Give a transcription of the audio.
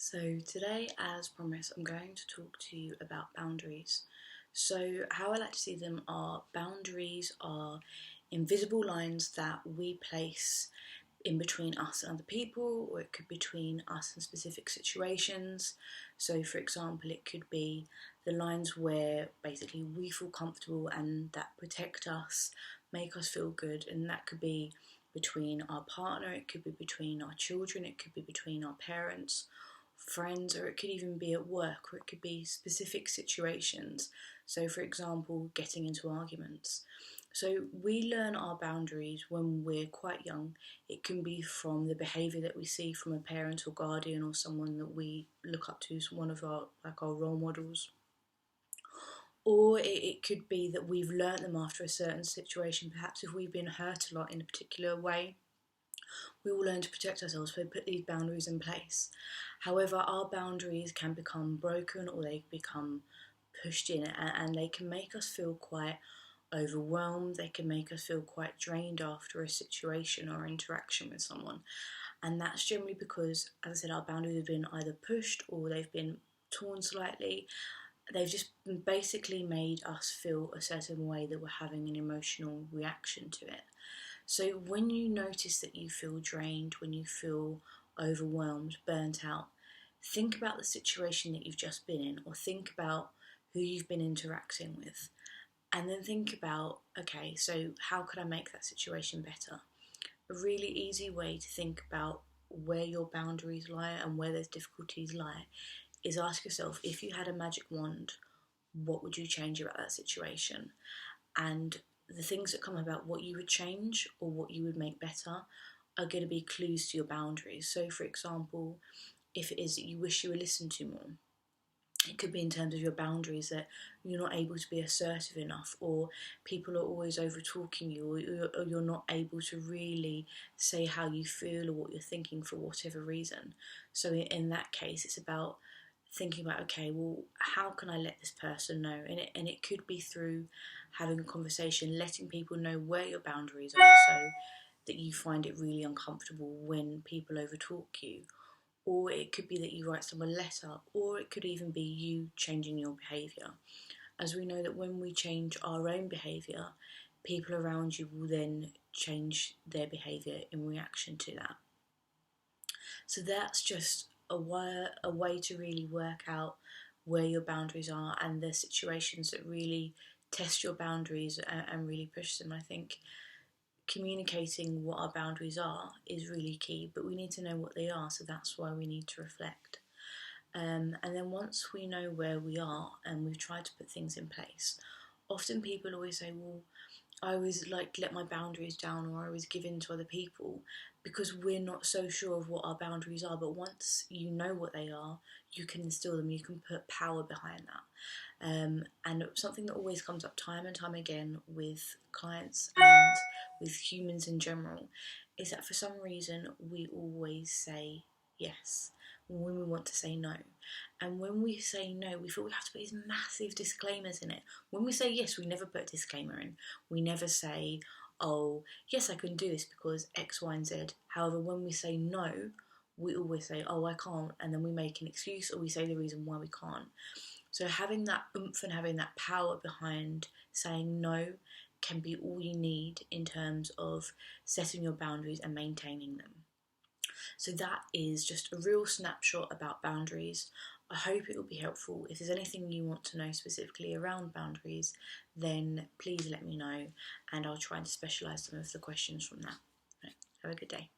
So today, as promised, I'm going to talk to you about boundaries. So how I like to see them are boundaries are invisible lines that we place in between us and other people, or it could be between us and specific situations. So for example, it could be the lines where basically we feel comfortable and that protect us, make us feel good, and that could be between our partner, it could be between our children, it could be between our parents, friends, or it could even be at work, or it could be specific situations. So for example, getting into arguments. So we learn our boundaries when we're quite young. It can be from the behaviour that we see from a parent or guardian or someone that we look up to as one of our role models. Or it could be that we've learnt them after a certain situation. Perhaps if we've been hurt a lot in a particular way, we will learn to protect ourselves, so we put these boundaries in place. However, our boundaries can become broken or they become pushed in, and they can make us feel quite overwhelmed. They can make us feel quite drained after a situation or interaction with someone. And that's generally because, as I said, our boundaries have been either pushed or they've been torn slightly. They've just basically made us feel a certain way that we're having an emotional reaction to it. So when you notice that you feel drained, when you feel overwhelmed, burnt out, think about the situation that you've just been in, or think about who you've been interacting with, and then think about, okay, so how could I make that situation better? A really easy way to think about where your boundaries lie and where those difficulties lie is ask yourself, if you had a magic wand, what would you change about that situation? And the things that come about what you would change or what you would make better are going to be clues to your boundaries. So for example, if it is that you wish you were listened to more, it could be in terms of your boundaries that you're not able to be assertive enough, or people are always over talking you, or you're not able to really say how you feel or what you're thinking for whatever reason. So in that case, it's about thinking about, okay, well, how can I let this person know? And it could be through having a conversation, letting people know where your boundaries are, so that you find it really uncomfortable when people overtalk you. Or it could be that you write someone a letter, or it could even be you changing your behaviour. As we know that when we change our own behaviour, people around you will then change their behaviour in reaction to that. So that's just a way to really work out where your boundaries are and the situations that really test your boundaries and really push them. I think communicating what our boundaries are is really key, but we need to know what they are, so that's why we need to reflect. And then once we know where we are and we've tried to put things in place, often people always say, well, I always let my boundaries down, or I always give in to other people, because we're not so sure of what our boundaries are. But once you know what they are, you can instill them, you can put power behind that. And something that always comes up time and time again with clients and with humans in general is that for some reason we always say yes when we want to say no. And when we say no, we feel we have to put these massive disclaimers in it. When we say yes, we never put a disclaimer in. We never say, oh, yes, I can do this because X, Y, and Z. However, when we say no, we always say, oh, I can't, and then we make an excuse or we say the reason why we can't. So having that oomph and having that power behind saying no can be all you need in terms of setting your boundaries and maintaining them. So that is just a real snapshot about boundaries. I hope it will be helpful. If there's anything you want to know specifically around boundaries, then please let me know, and I'll try and specialise some of the questions from that. Right, have a good day.